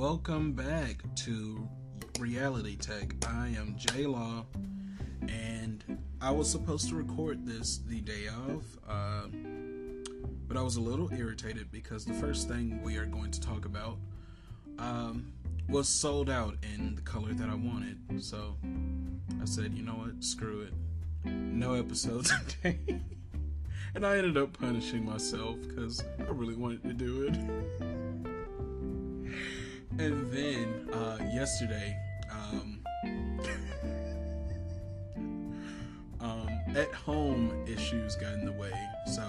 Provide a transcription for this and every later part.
welcome back to Reality Tech. I am J Law, and I was supposed to record this the day of, but I was a little irritated because the first thing we are going to talk about was sold out in the color that I wanted. So I said, you know what, screw it. No episodes today. And I ended up punishing myself because I really wanted to do it. And then yesterday, at home issues got in the way. So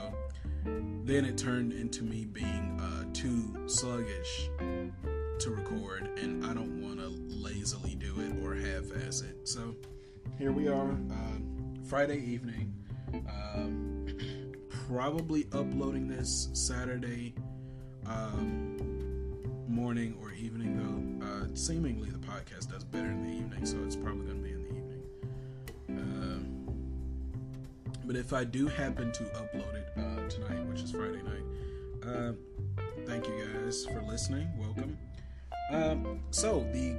then it turned into me being too sluggish to record, and I don't want to lazily do it or half-ass it. So here we are, Friday evening. Probably uploading this Saturday morning or evening, though. Seemingly the podcast does better in the evening, so it's probably going to be in the evening. But if I do happen to upload it tonight, which is Friday night, thank you guys for listening. Welcome. So the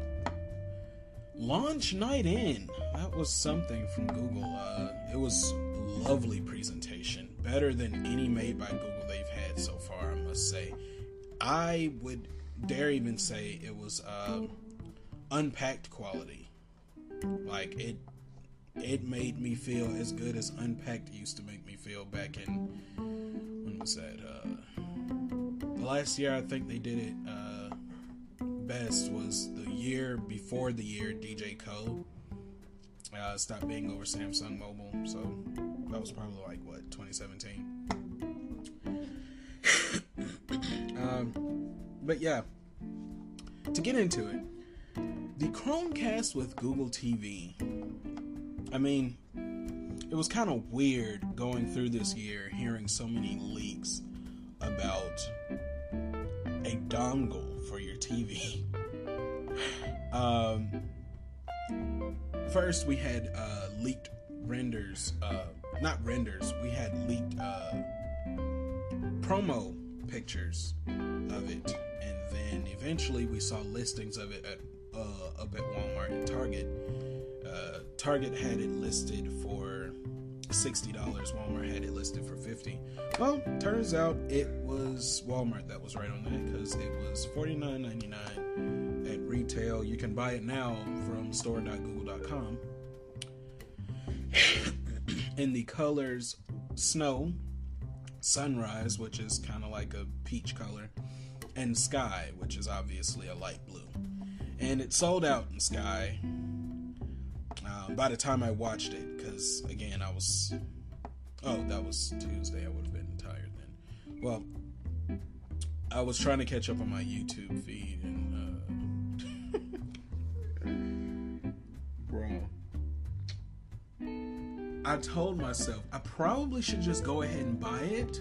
launch night in, that was something from Google. It was lovely presentation, better than any made by Google they've had so far, I must say. I would dare even say it was Unpacked quality. Like it made me feel as good as Unpacked used to make me feel back in, when was that? The last year I think they did it best was the year before the year DJ Code stopped being over Samsung Mobile, so that was probably like, what, 2017? But yeah, to get into it, the Chromecast with Google TV, I mean, it was kind of weird going through this year hearing so many leaks about a dongle for your TV. First, we had leaked renders, we had leaked promo pictures of it, and then eventually we saw listings of it up at Walmart and Target. Target had it listed for $60, Walmart had it listed for $50. Well, turns out it was Walmart that was right on that, because it was $49.99 at retail. You can buy it now from store.google.com. In the colors Snow, Sunrise, which is kind of like a peach color, and Sky, which is obviously a light blue. And it sold out in Sky by the time I watched it, because again, that was Tuesday. I would have been tired then. Well, I was trying to catch up on my YouTube feed, and bro, I told myself I probably should just go ahead and buy it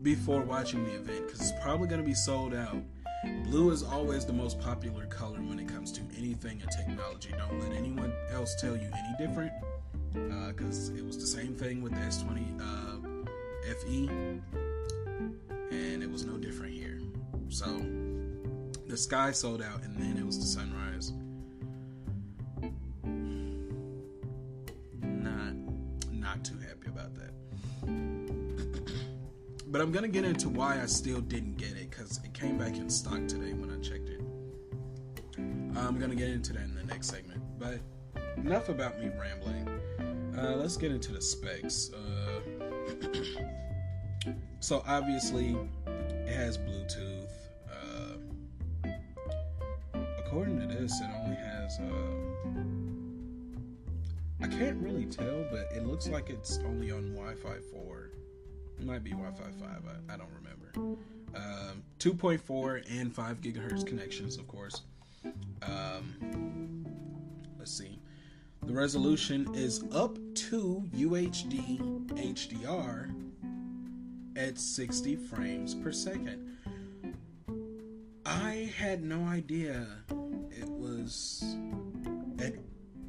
before watching the event, because it's probably going to be sold out. Blue is always the most popular color when it comes to anything in technology. Don't let anyone else tell you any different, because it was the same thing with the S20 FE, and it was no different here. So the Sky sold out, and then it was the Sunrise. Not too happy about that. But I'm going to get into why I still didn't get it, because it came back in stock today when I checked it. I'm going to get into that in the next segment. But enough about me rambling. Let's get into the specs. So obviously, it has Bluetooth. According to this, it only has... I can't really tell, but it looks like it's only on Wi-Fi 4. It might be Wi-Fi 5, I don't remember. 2.4 and 5 gigahertz connections, of course. Let's see. The resolution is up to UHD HDR at 60 frames per second. I had no idea it was at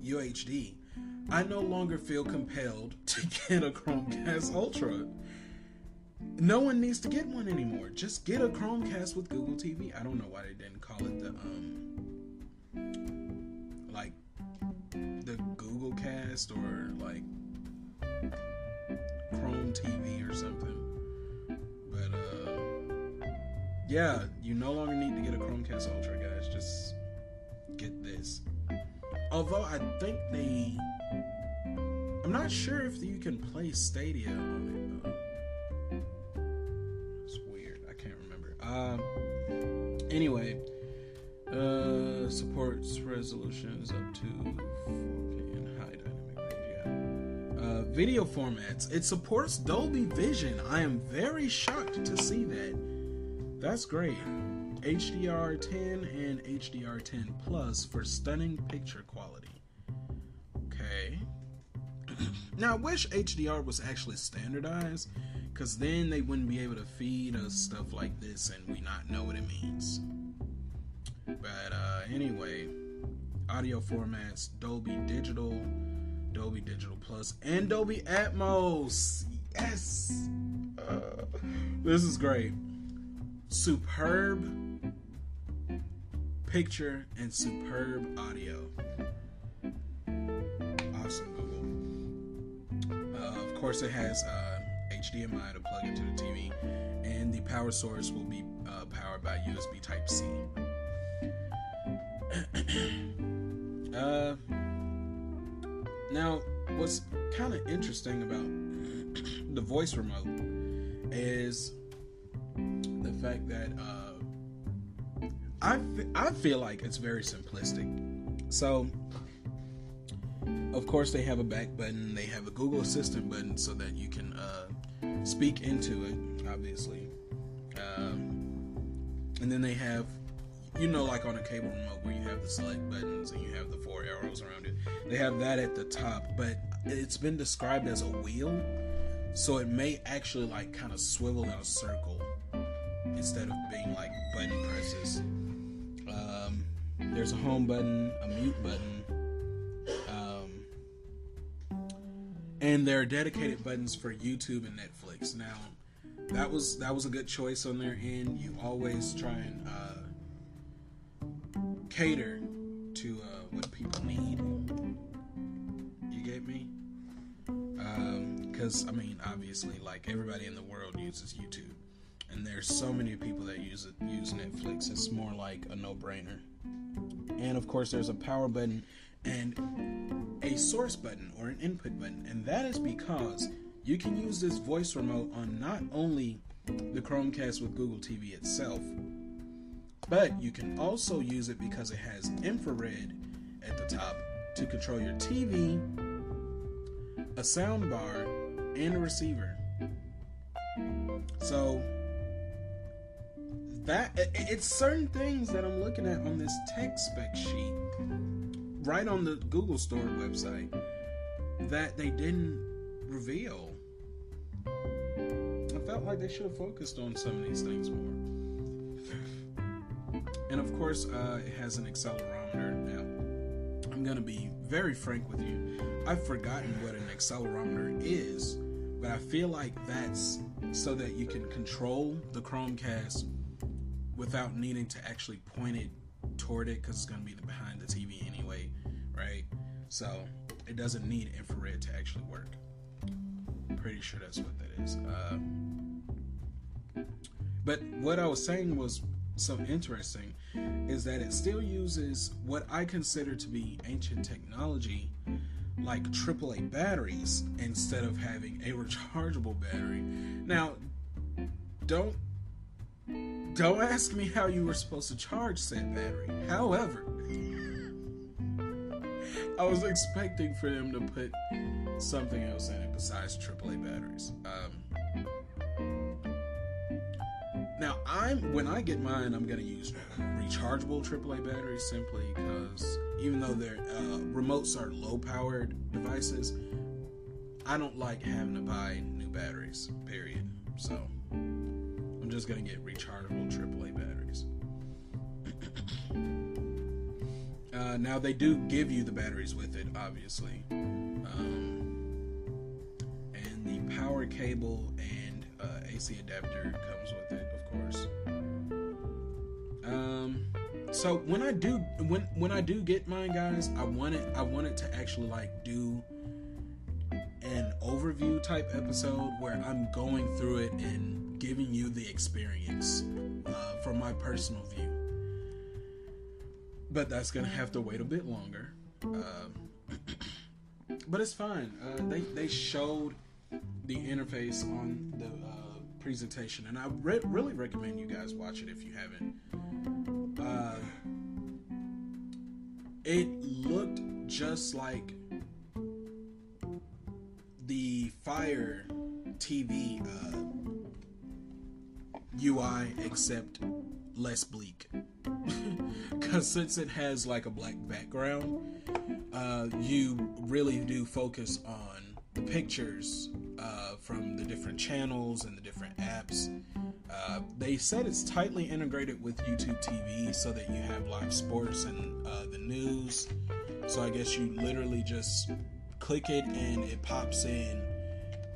UHD. I no longer feel compelled to get a Chromecast Ultra. no one needs to get one anymore. Just get a Chromecast with Google TV. I don't know why they didn't call it the Google Cast or like Chrome TV or something. But yeah, you no longer need to get a Chromecast Ultra, guys. Just get this. Although I think I'm not sure if you can play Stadia on it though. It's weird. I can't remember. Anyway, supports resolutions up to 4K and high dynamic range. Yeah. Video formats. It supports Dolby Vision. I am very shocked to see that. That's great. HDR10 and HDR10 Plus for stunning picture quality. Okay. Now, I wish HDR was actually standardized, because then they wouldn't be able to feed us stuff like this and we not know what it means. But anyway, audio formats, Dolby Digital Plus, and Dolby Atmos. Yes! This is great. Superb picture and superb audio. Awesome, Google. Of course, it has HDMI to plug into the TV, and the power source will be powered by USB Type-C. Now, what's kind of interesting about the voice remote is the fact that I feel like it's very simplistic. So, of course, they have a back button. They have a Google Assistant button so that you can speak into it, obviously. And then they have, like on a cable remote where you have the select buttons and you have the 4 arrows around it. They have that at the top, but it's been described as a wheel, so it may actually like kind of swivel in a circle instead of being like button presses. There's a home button, a mute button, and there are dedicated buttons for YouTube and Netflix. Now, that was a good choice on their end. You always try and cater to what people need. You get me? Because obviously, like everybody in the world uses YouTube, and there's so many people that use Netflix. It's more like a no-brainer. And of course, there's a power button and a source button or an input button, and that is because you can use this voice remote on not only the Chromecast with Google TV itself, but you can also use it because it has infrared at the top to control your TV, a sound bar, and a receiver. So it's certain things that I'm looking at on this tech spec sheet right on the Google Store website that they didn't reveal. I felt like they should have focused on some of these things more. And of course, it has an accelerometer. Now, I'm going to be very frank with you. I've forgotten what an accelerometer is, but I feel like that's so that you can control the Chromecast without needing to actually point it toward it, because it's going to be behind the TV anyway, right? So it doesn't need infrared to actually work. I'm pretty sure that's what that is. But what I was saying was so interesting is that it still uses what I consider to be ancient technology, like AAA batteries, instead of having a rechargeable battery. Now, don't ask me how you were supposed to charge said battery. However, I was expecting for them to put something else in it besides AAA batteries. Now, when I get mine, I'm going to use rechargeable AAA batteries simply because even though their remotes are low-powered devices, I don't like having to buy new batteries, period. So I'm just going to get rechargeable AAA batteries. Now, they do give you the batteries with it, obviously. And the power cable and AC adapter comes with it, of course. So when I do get mine, guys, I want it to actually like do an overview type episode where I'm going through it and giving you the experience from my personal view. But that's gonna have to wait a bit longer. But it's fine. They showed the interface on the presentation, and I really recommend you guys watch it if you haven't. It looked just like the Fire TV UI, except less bleak. Because since it has like a black background, you really do focus on the pictures from the different channels and the different apps. They said it's tightly integrated with YouTube TV so that you have live sports and the news. So I guess you literally just click it and it pops in,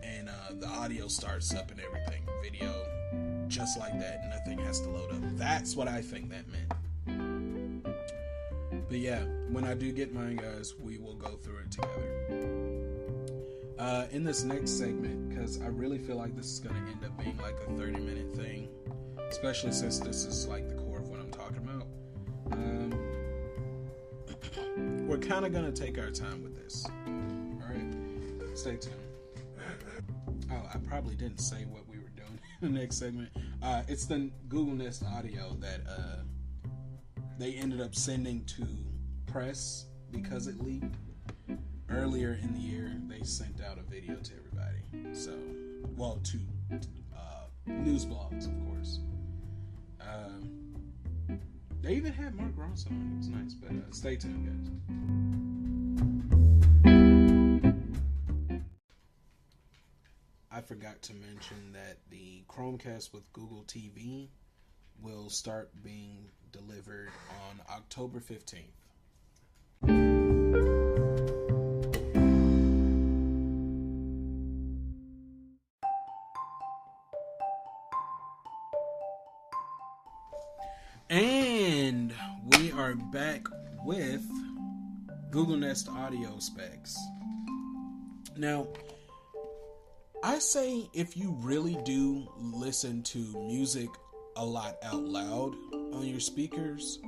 and the audio starts up and everything. Video, just like that. Nothing has to load up. That's what I think that meant. But yeah, when I do get mine, guys, we will go through it together. In this next segment, because I really feel like this is going to end up being like a 30-minute thing, especially since this is like the core of what I'm talking about. We're kind of going to take our time with this. Alright, stay tuned. Oh, I probably didn't say what we were doing in the next segment. It's the Google Nest Audio that they ended up sending to press because it leaked. Earlier in the year, they sent out a video to everybody. So, well, to news blogs, of course. They even had Mark Ronson on. It was nice, but stay tuned, guys. I forgot to mention that the Chromecast with Google TV will start being delivered on October 15th. And we are back with Google Nest Audio specs. Now, I say if you really do listen to music a lot out loud on your speakers,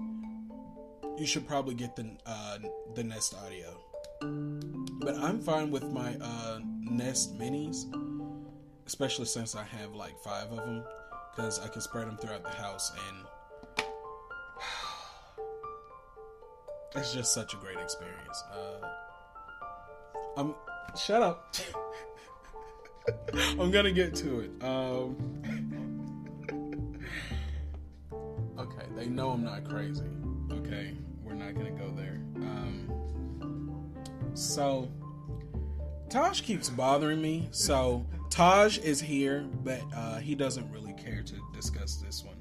you should probably get the Nest Audio. But I'm fine with my Nest Minis, especially since I have like 5 of them, because I can spread them throughout the house, and it's just such a great experience. Shut up. I'm gonna get to it. Okay, they know I'm not crazy. Okay, we're not gonna go there. So Taj keeps bothering me. So Taj is here, but he doesn't really care to discuss this one.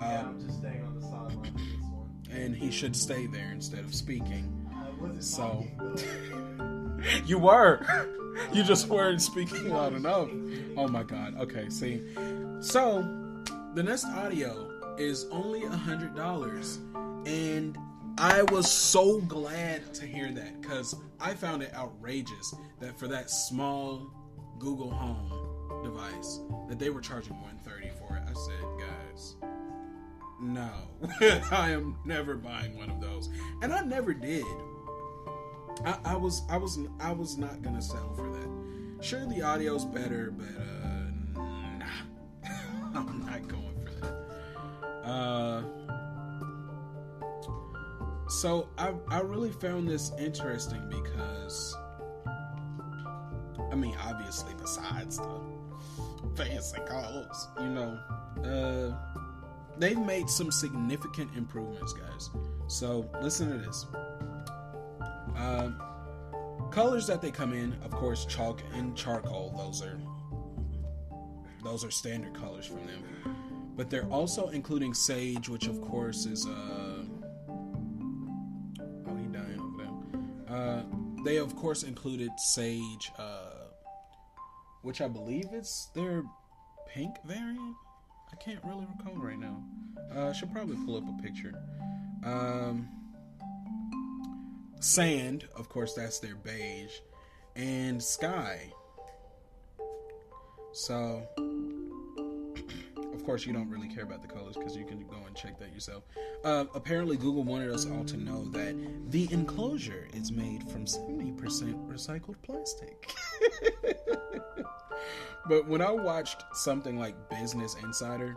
I'm just staying on the sideline for this one. And he should stay there instead of speaking. I wasn't talking, You were. You just weren't speaking loud enough. Oh my god. Okay, see. So, the Nest Audio is only $100. And I was so glad to hear that, because I found it outrageous that for that small Google Home device that they were charging $130 for it. I said, guys, no. I am never buying one of those. And I never did. I was not gonna settle for that. Sure, the audio's better, but nah. I'm not going for that. So I really found this interesting because, I mean, obviously besides the fancy calls, they've made some significant improvements, guys. So listen to this. Colors that they come in, of course, chalk and charcoal. Those are standard colors from them. But they're also including sage, which of course is he dying over there. They of course included sage, which I believe is their pink variant. I can't really recall right now. I should probably pull up a picture. Sand, of course, that's their beige. And sky. So, of course, you don't really care about the colors because you can go and check that yourself. Apparently, Google wanted us all to know that the enclosure is made from 70% recycled plastic. But when I watched something like Business Insider,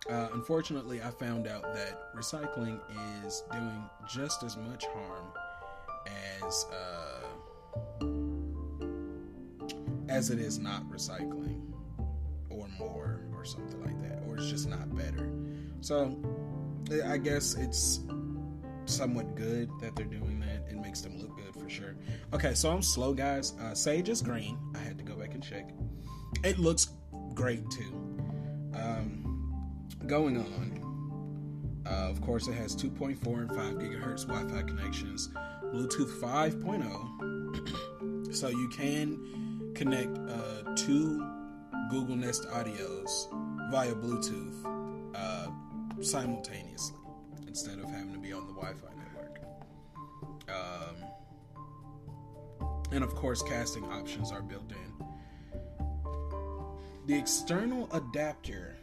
unfortunately, I found out that recycling is doing just as much harm as it is not recycling, or more, or something like that, or it's just not better. So I guess it's somewhat good that they're doing that. It makes them look good for sure. Okay, so I'm slow, guys. Sage is green. I had to go back and check. It looks great too. Going on, of course, it has 2.4 and 5 gigahertz Wi-Fi connections, Bluetooth 5.0, so you can connect two Google Nest Audios via Bluetooth simultaneously instead of having to be on the Wi-Fi network. And of course, casting options are built in. The external adapter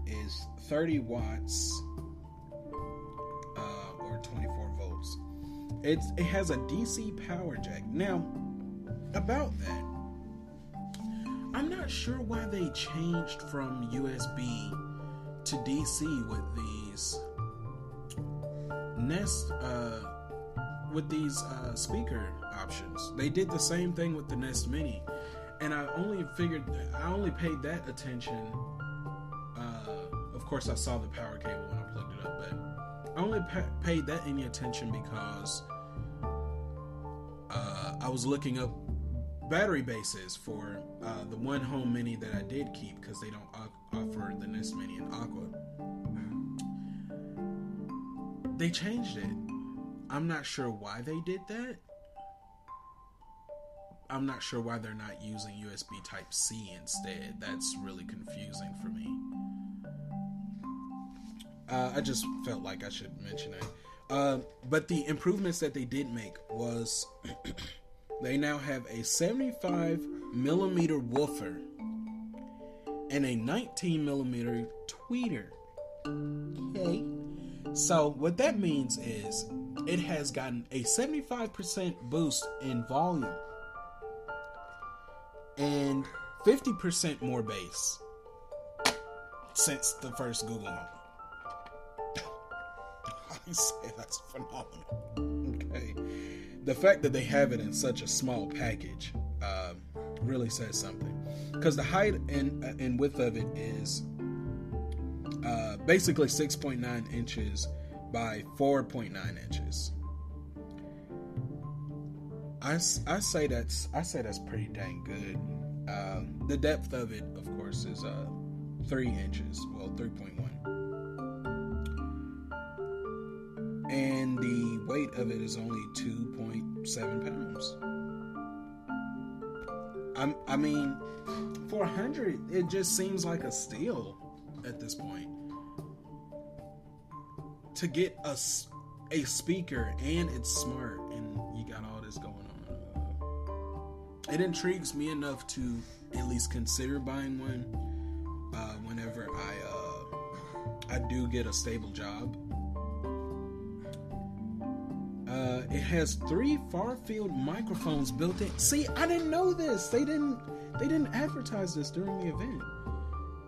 is 30 watts or 24 volts. It has a DC power jack. Now, about that, I'm not sure why they changed from USB to DC with these Nest speaker options. They did the same thing with the Nest Mini, and I only paid that attention. Of course, I saw the power cable when I plugged it up, but I only paid that any attention because I was looking up battery bases for the one home mini that I did keep, because they don't offer the Nest Mini in Aqua. They changed it. I'm not sure why they did that. I'm not sure why they're not using USB Type-C instead. That's really confusing for me. I just felt like I should mention it. But the improvements that they did make was they now have a 75 millimeter woofer and a 19 millimeter tweeter. Okay. So what that means is it has gotten a 75% boost in volume and 50% more bass since the first Google Home. I say that's phenomenal. Okay. The fact that they have it in such a small package really says something, because the height and width of it is basically 6.9 inches by 4.9 inches. I say that's pretty dang good. The depth of it, of course, is 3 inches. Well, 3.1. And the weight of it is only 2.7 pounds. I mean, for $100, it just seems like a steal at this point. To get a speaker and it's smart and you got all this going on. It intrigues me enough to at least consider buying one whenever I do get a stable job. It has 3 far-field microphones built in. See, I didn't know this. They didn't advertise this during the event.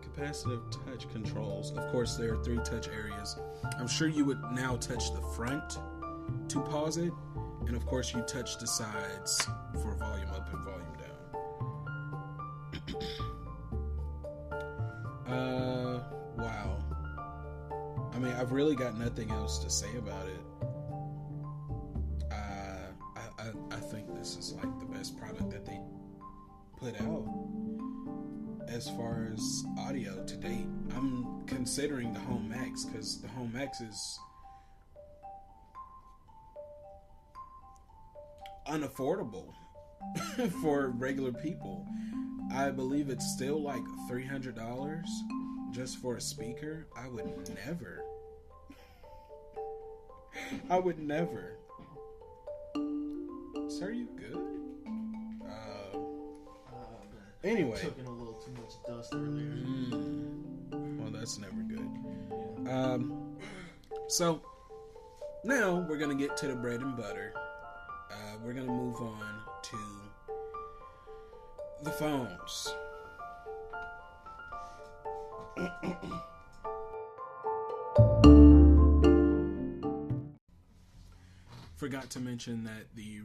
Capacitive touch controls. Of course, there are 3 touch areas. I'm sure you would now touch the front to pause it, and of course, you touch the sides for volume up and volume down. Wow. I mean, I've really got nothing else to say about it. I think this is like the best product that they put out as far as audio to date. I'm considering the Home Max, because the Home Max is unaffordable for regular people. I believe it's still like $300 just for a speaker. I would never. Sir, you good? Anyway. Took in a little too much dust earlier. Well, that's never good. So now we're gonna get to the bread and butter. We're gonna move on to the phones. Forgot to mention that the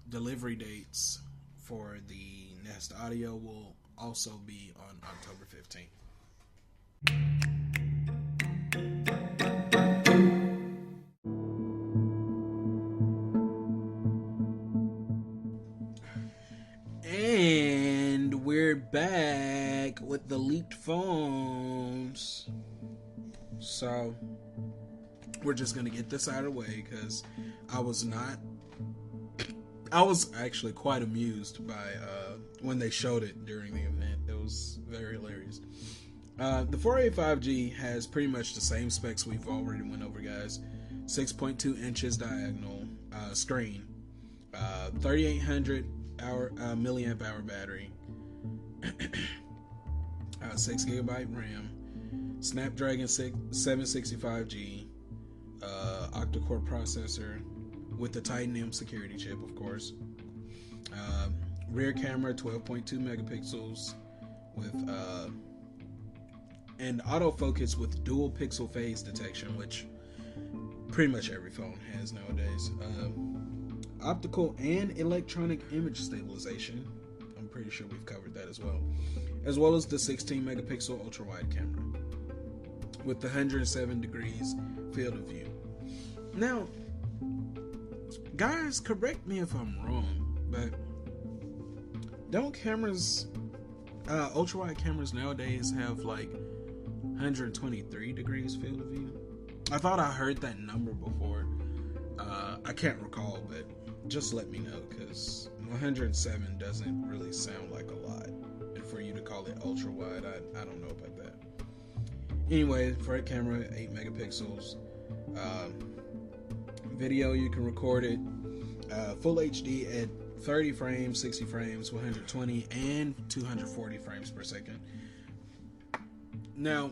delivery dates for the Nest Audio will also be on October 15th. And we're back with the leaked phones. So we're just going to get this out of the way because I was actually quite amused by when they showed it during the event. It was very hilarious. The 485G has pretty much the same specs we've already went over, guys. 6.2 inches diagonal screen, 3,800 milliamp hour battery, 6 gigabyte RAM, Snapdragon 765G, octa-core processor with the Titan security chip, of course. Rear camera 12.2 megapixels with and autofocus with dual pixel phase detection, which pretty much every phone has nowadays. Optical and electronic image stabilization. I'm pretty sure we've covered that as well as the 16 megapixel ultra wide camera with the 107 degrees field of view. Now, guys, correct me if I'm wrong, but don't cameras, ultra wide cameras nowadays have like 123 degrees field of view? I thought I heard that number before. I can't recall, but just let me know, because 107 doesn't really sound like a lot. And for you to call it ultra wide, I don't know about that. Anyway, front camera 8 megapixels. Video, you can record it full HD at 30 frames, 60 frames, 120 and 240 frames per second. Now,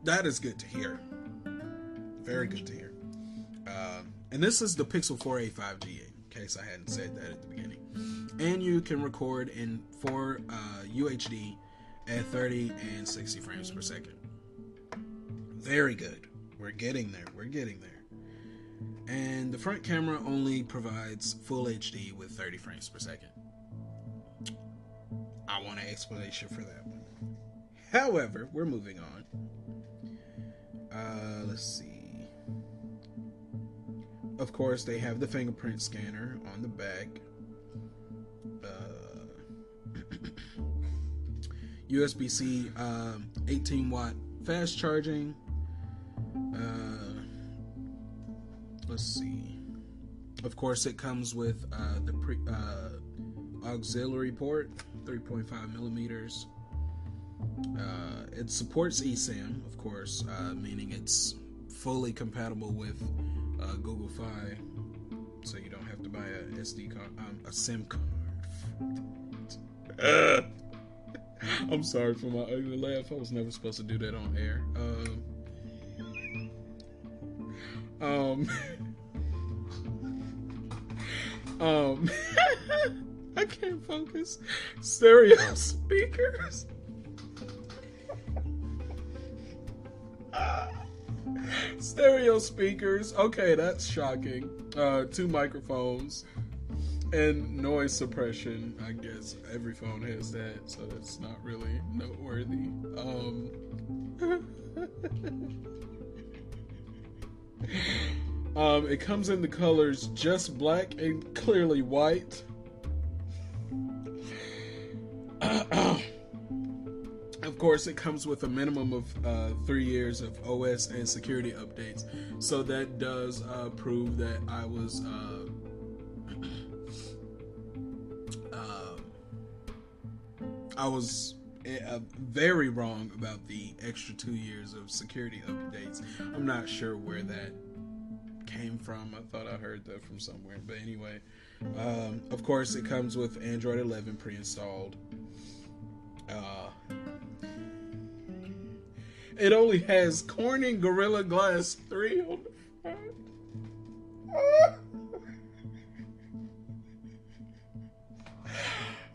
that is good to hear. Very good to hear. And this is the Pixel 4a 5G, in case I hadn't said that at the beginning. And you can record in 4 UHD at 30 and 60 frames per second. Very good. We're getting there. And the front camera only provides full HD with 30 frames per second. I want an explanation for that one. However, we're moving on. Let's see. Of course, they have the fingerprint scanner on the back. USB-C 18-watt fast charging. Let's see. Of course, it comes with the auxiliary port, 3.5 millimeters. It supports eSIM, of course, meaning it's fully compatible with Google Fi, so you don't have to buy a SD card, a SIM card. I'm sorry for my ugly laugh. I was never supposed to do that on air. I can't focus. Stereo speakers. Stereo speakers. Okay, that's shocking. 2 microphones and noise suppression. I guess every phone has that, so that's not really noteworthy. It comes in the colors just black and clearly white. Of course, it comes with a minimum of 3 years of OS and security updates. So that does prove that I was I was very wrong about the extra 2 years of security updates. I'm not sure where that came from. I thought I heard that from somewhere. But anyway, of course, it comes with Android 11 pre-installed. It only has Corning Gorilla Glass 3 on the front.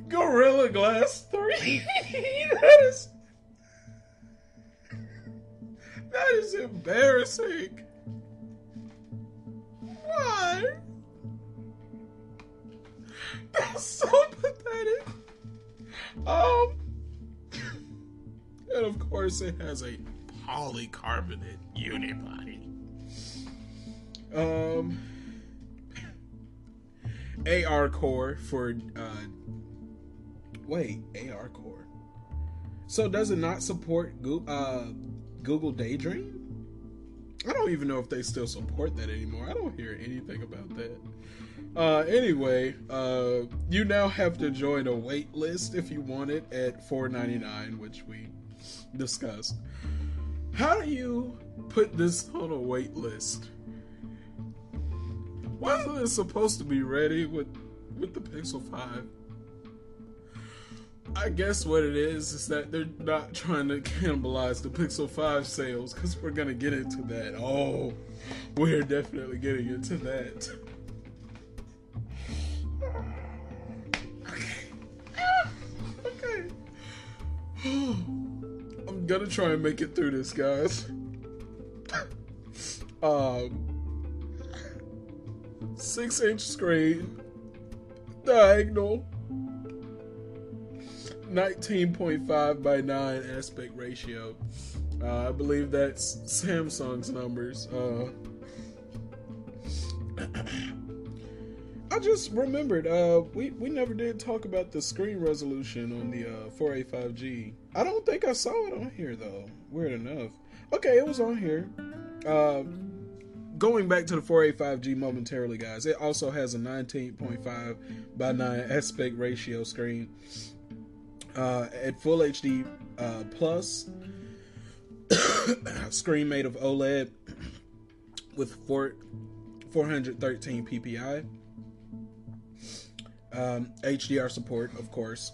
Gorilla Glass 3. That is embarrassing. Why? That's so pathetic. And of course it has a polycarbonate unibody. AR core for AR core. So does it not support Google Daydream? I don't even know if they still support that anymore. I don't hear anything about that. Anyway, you now have to join a wait list if you want it at $4.99, which we discussed. How do you put this on a wait list? Wasn't it supposed to be ready with the Pixel 5? I guess what it is that they're not trying to cannibalize the Pixel 5 sales, because we're going to get into that. Oh, we're definitely getting into that. Okay. I'm going to try and make it through this, guys. 6-inch screen, diagonal, 19.5 by 9 aspect ratio. I believe that's Samsung's numbers. I just remembered, we never did talk about the screen resolution on the 485G. I don't think I saw it on here, though. Weird enough. Okay, it was on here. Going back to the 485G momentarily, guys, it also has a 19.5 by 9 aspect ratio screen. At Full HD Plus, screen made of OLED with 413 ppi. HDR support, of course.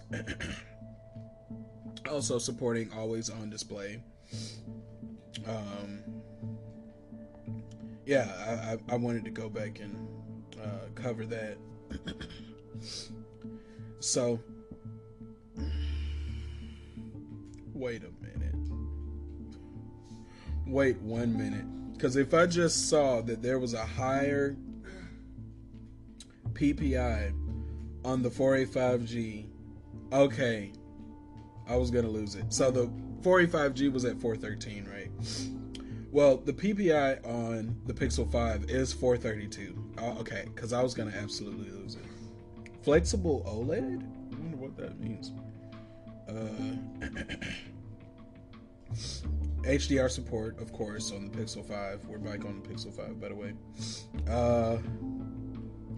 Also supporting always on display. I wanted to go back and cover that. So, wait a minute. Wait 1 minute. Because if I just saw that there was a higher PPI on the 485G, okay, I was going to lose it. So the 485G was at 413, right? Well, the PPI on the Pixel 5 is 432. Okay, because I was going to absolutely lose it. Flexible OLED? I wonder what that means. HDR support, of course, on the Pixel 5. We're back on the Pixel 5, by the way.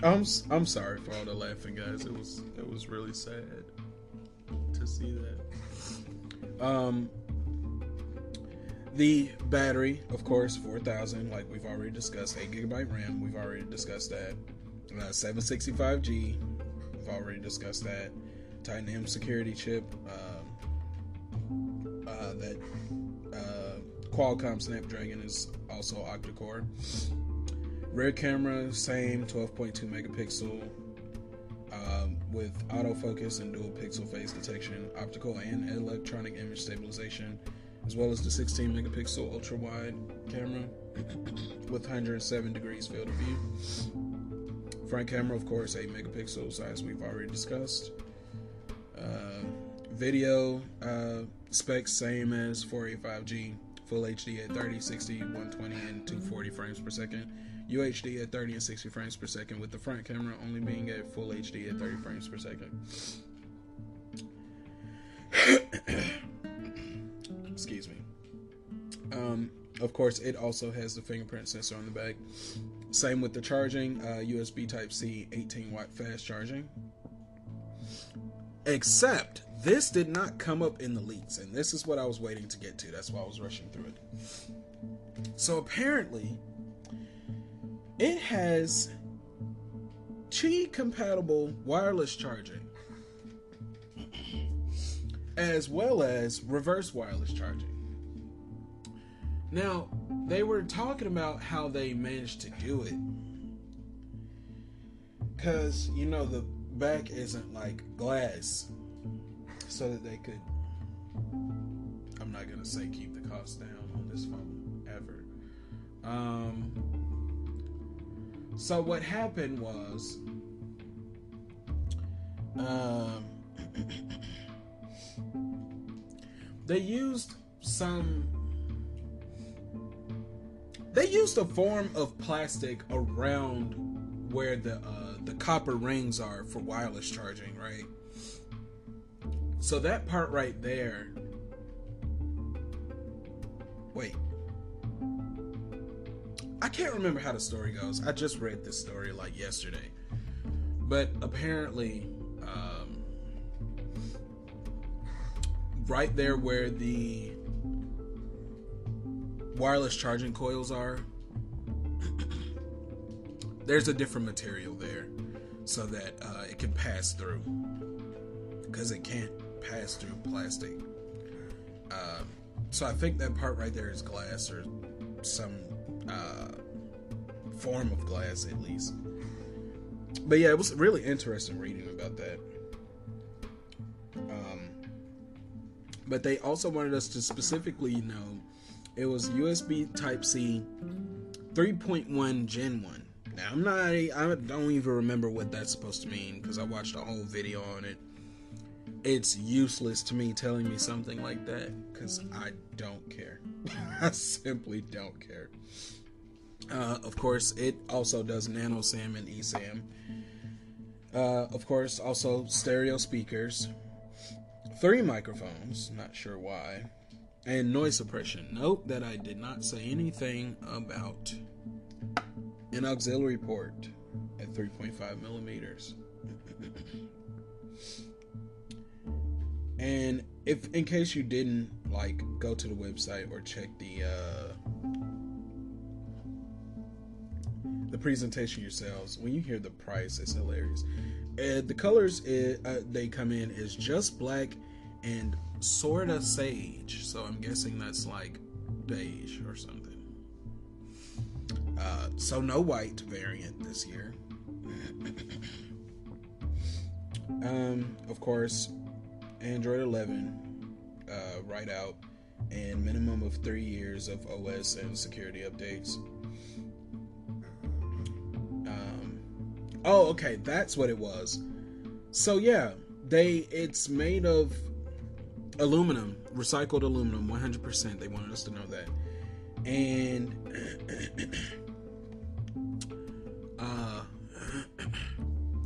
I'm sorry for all the laughing, guys. It was really sad to see that. The battery, of course, 4,000, like we've already discussed. 8GB RAM, we've already discussed that. 765G, we've already discussed that. Titanium security chip, that Qualcomm Snapdragon is also octa-core. Rear camera, same, 12.2 megapixel, with autofocus and dual pixel phase detection, optical and electronic image stabilization, as well as the 16 megapixel ultra wide camera with 107 degrees field of view. Front camera, of course, 8 megapixels, as we've already discussed. Video specs, same as 485G, Full HD at 30, 60, 120, and 240 frames per second. UHD at 30 and 60 frames per second, with the front camera only being at Full HD at 30 frames per second. Excuse me. Of course, it also has the fingerprint sensor on the back. Same with the charging, USB Type-C 18-watt fast charging. Except this did not come up in the leaks, and this is what I was waiting to get to. That's why I was rushing through it. So apparently, it has Qi compatible wireless charging, as well as reverse wireless charging. Now, they were talking about how they managed to do it, because, you know, the back isn't like glass, so that they could, I'm not gonna say keep the cost down on this phone ever. So what happened was, they used a form of plastic around where the copper rings are for wireless charging, right? So that part right there. Wait. I can't remember how the story goes. I just read this story like yesterday. But apparently, right there where the wireless charging coils are, there's a different material there so that it can pass through, because it can't pass through plastic. So I think that part right there is glass, or some form of glass at least. But yeah, it was really interesting reading about that. But they also wanted us to specifically know it was USB Type-C 3.1 Gen 1. Now, I don't even remember what that's supposed to mean, because I watched a whole video on it. It's useless to me telling me something like that, because I don't care. I simply don't care. Of course, it also does nano SAM and eSAM. Of course, also stereo speakers, 3 microphones, not sure why, and noise suppression. Note that I did not say anything about an auxiliary port at 3.5 millimeters. And if, in case you didn't go to the website or check the presentation yourselves, when you hear the price, it's hilarious. The colors they come in is just black and sorta sage, so I'm guessing that's like beige or something. So no white variant this year. Of course, Android 11 right out, and minimum of 3 years of OS and security updates. Oh, okay, that's what it was. So yeah, it's made of aluminum, recycled aluminum, 100%. They wanted us to know that. And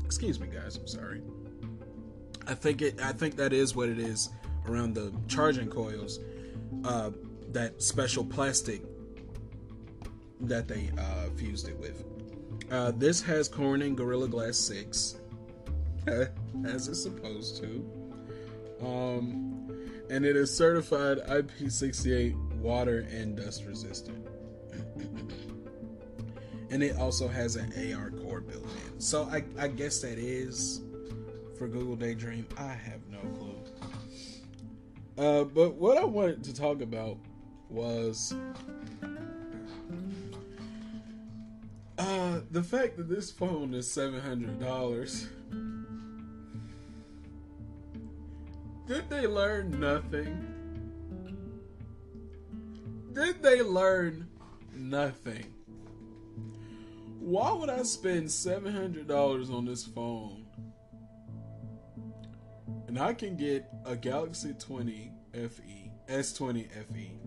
excuse me, guys, I'm sorry. I think that is what it is around the charging coils. That special plastic that they fused it with. This has Corning Gorilla Glass 6, as it's supposed to. And it is certified IP68 water and dust resistant. And it also has an AR core built in. So I guess that is for Google Daydream. I have no clue. But what I wanted to talk about was the fact that this phone is $700. Did they learn nothing? Did they learn nothing? Why would I spend $700 on this phone and I can get a Galaxy 20 FE, S20 FE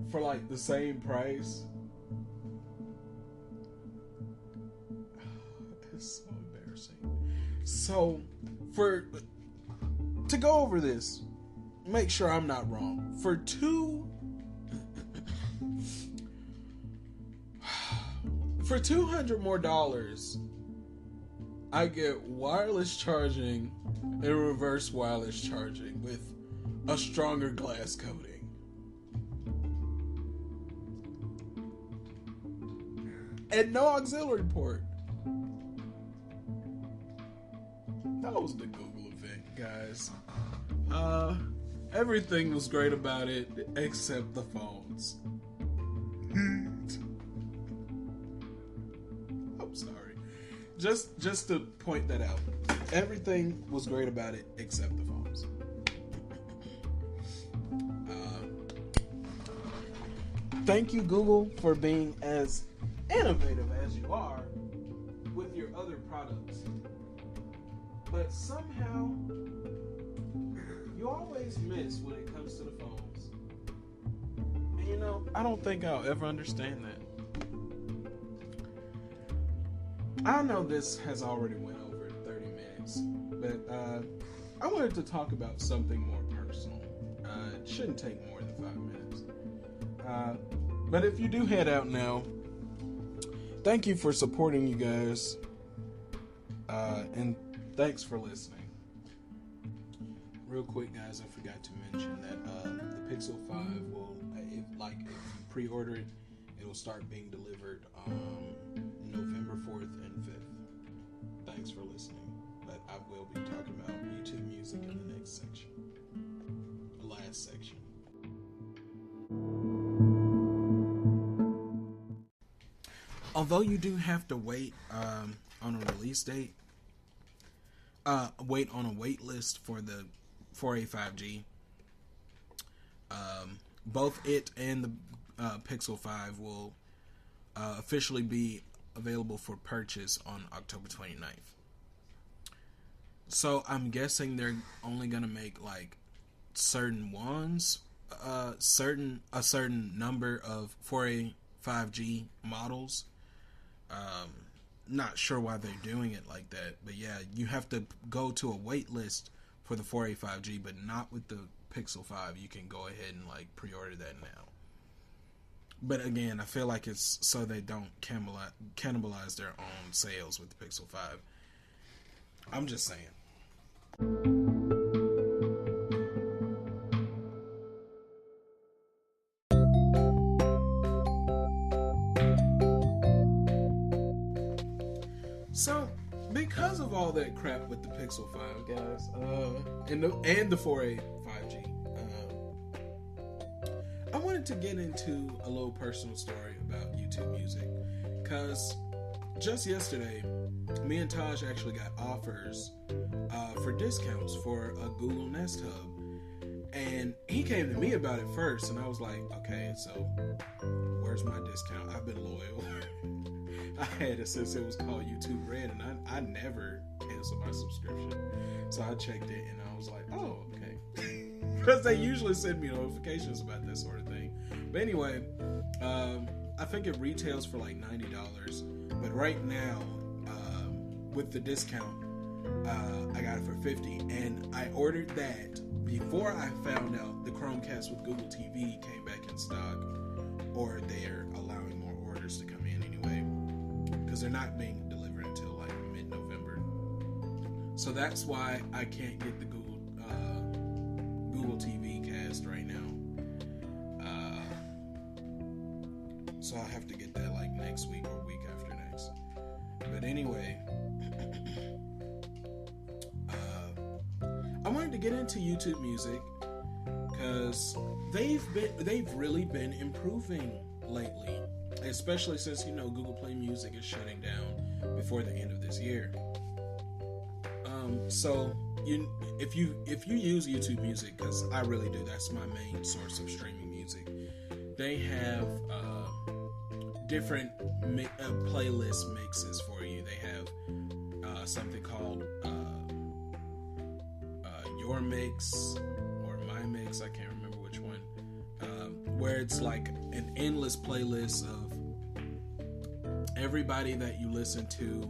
for like the same price? It's so embarrassing. So, to go over this, make sure I'm not wrong. For $200 more, I get wireless charging and reverse wireless charging with a stronger glass coating. And no auxiliary port. That was the Google event, guys. Everything was great about it except the phones. I'm sorry. Just to point that out. Everything was great about it except the phones. Thank you, Google, for being as innovative as you are with your other products. But somehow, you always miss when it comes to the phones. And you know, I don't think I'll ever understand that. I know this has already went over 30 minutes, but I wanted to talk about something more personal. It shouldn't take more than 5 minutes. But if you do head out now, thank you for supporting you guys. And thanks for listening. Real quick, guys, I forgot to mention that the Pixel 5 will, if you pre-order it, it will start being delivered November 4th and 5th. Thanks for listening. But I will be talking about YouTube music in the next section. The last section. Although you do have to wait on a release date, wait on a wait list for the 4A 5G. Both it and the Pixel 5 will officially be available for purchase on October 29th. So I'm guessing they're only gonna make like certain ones, a certain number of 4A 5G models. Not sure why they're doing it like that, but yeah, you have to go to a wait list for the 4A 5G, but not with the Pixel 5. You can go ahead and like pre-order that now. But again, I feel like it's so they don't cannibalize their own sales with the Pixel 5. I'm just saying. So, because of all that crap with the Pixel 5, guys, and the 4A 5G, I wanted to get into a little personal story about YouTube Music, because just yesterday, me and Taj actually got offers for discounts for a Google Nest Hub, and he came to me about it first, and I was like, okay, so where's my discount? I've been loyal. I had it since it was called YouTube Red, and I never canceled my subscription. So I checked it, and I was like, oh, okay. Because they usually send me notifications about this sort of thing. But anyway, I think it retails for like $90. But right now, with the discount, I got it for $50. And I ordered that before I found out the Chromecast with Google TV came back in stock. Or they're allowing more orders to come in anyway. Because they're not being delivered until like mid-November. So that's why I can't get the Google TV cast right now. So I'll have to get that like next week or week after next. But anyway, I wanted to get into YouTube Music because they've really been improving lately. Especially since, Google Play Music is shutting down before the end of this year. So if you use YouTube Music, because I really do, that's my main source of streaming music. They have different playlist mixes for you. They have something called Your Mix or My Mix. I can't remember which one. Where it's like an endless playlist of everybody that you listen to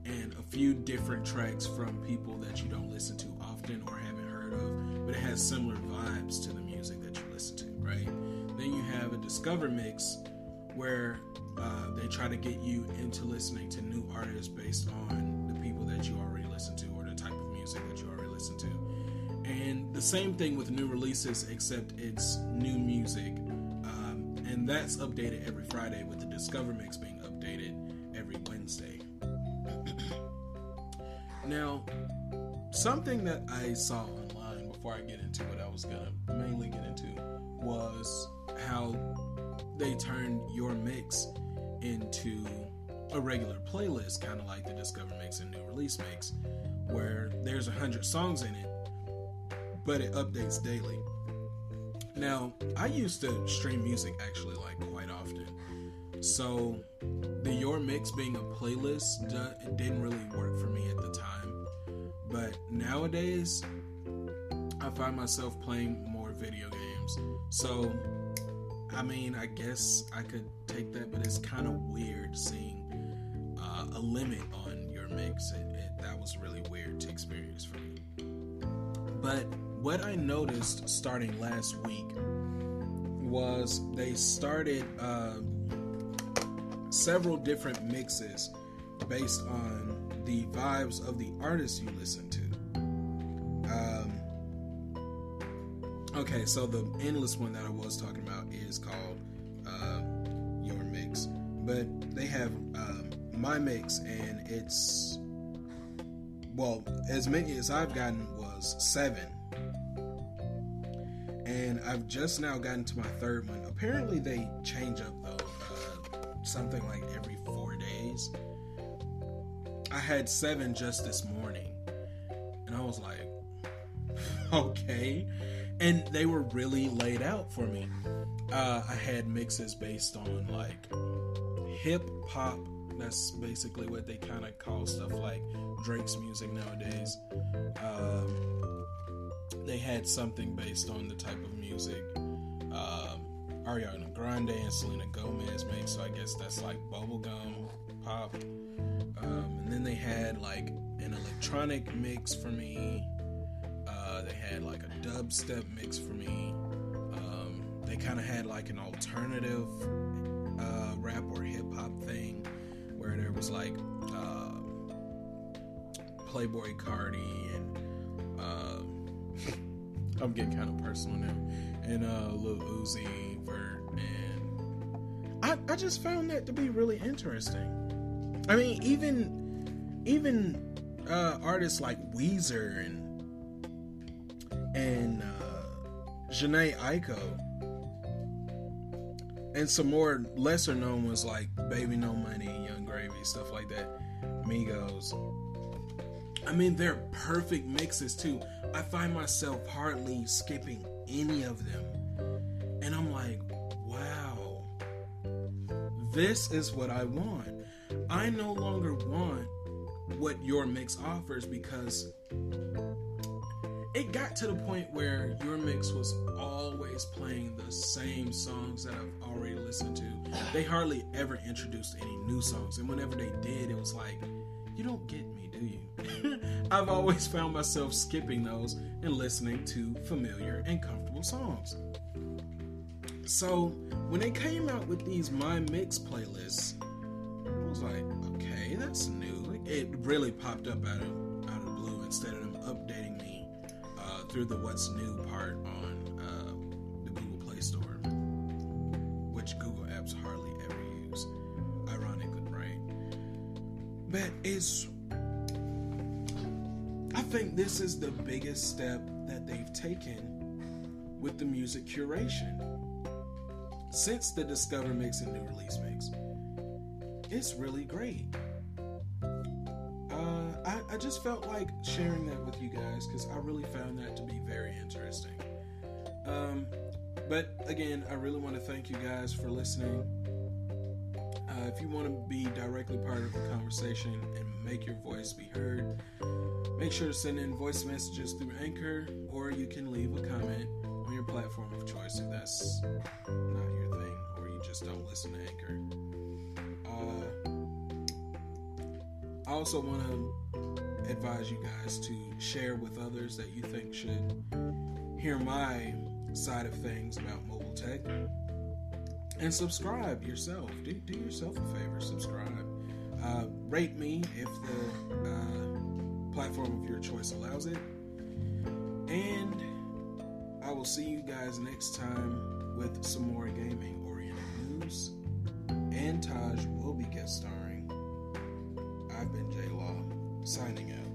and a few different tracks from people that you don't listen to often or haven't heard of, but it has similar vibes to the music that you listen to, right? Then you have a Discover Mix where they try to get you into listening to new artists based on the people that you listen to, or the type of music that you already listen to. And the same thing with new releases, except it's new music. And that's updated every Friday, with the Discover Mix being updated every Wednesday. Now, something that I saw online before I get into what I was going to mainly get into was how they turned your mix into a regular playlist, kind of like the Discover Mix and New Release Mix, where there's 100 songs in it, but it updates daily. Now, I used to stream music actually like quite often, so the Your Mix being a playlist, it didn't really work for me at the time. But nowadays, I find myself playing more video games. So, I mean, I guess I could take that, but it's kind of weird seeing a limit on Your Mix. That was really weird to experience for me. But what I noticed starting last week was they started several different mixes based on the vibes of the artists you listen to. Okay, so the endless one that I was talking about is called Your Mix, but they have My Mix, and it's, well, as many as I've gotten was 7. And I've just now gotten to my 3rd one. Apparently they change up though, something like every 4 days. I had 7 just this morning, and I was like, okay. And they were really laid out for me. I had mixes based on like hip hop. That's basically what they kind of call stuff like Drake's music nowadays. They had something based on the type of music Ariana Grande and Selena Gomez make, so I guess that's like bubblegum pop. And then they had like an electronic mix for me. They had like a dubstep mix for me. They kind of had like an alternative rap or hip hop thing where there was like Playboy Cardi and I'm getting kind of personal now, and Lil Uzi Vert, and I just found that to be really interesting. I mean, even artists like Weezer and Jhené Aiko, and some more lesser known ones like Baby No Money, Young Gravy, stuff like that, Migos. I mean, they're perfect mixes too. I find myself hardly skipping any of them. And I'm like, wow, this is what I want. I no longer want what Your Mix offers, because it got to the point where Your Mix was always playing the same songs that I've already listened to. They hardly ever introduced any new songs. And whenever they did, it was like, you don't get me, do you? I've always found myself skipping those and listening to familiar and comfortable songs. So when they came out with these My Mix playlists, I was like, okay, that's new. It really popped up out of the blue, instead of them updating me through the What's New part on the Google Play Store, which Google apps hardly ever use, ironically, right? But I think this is the biggest step that they've taken with the music curation since the Discover Mix and New Release Mix. It's really great. I just felt like sharing that with you guys because I really found that to be very interesting. But again, I really want to thank you guys for listening. If you want to be directly part of the conversation and make your voice be heard, make sure to send in voice messages through Anchor, or you can leave a comment on your platform of choice if that's not your thing, or you just don't listen to Anchor. I also want to advise you guys to share with others that you think should hear my side of things about mobile tech. And subscribe yourself. Do yourself a favor. Subscribe. Rate me if the platform of your choice allows it. And I will see you guys next time with some more gaming-oriented news. And Taj will be guest starring. I've been J Law, signing out.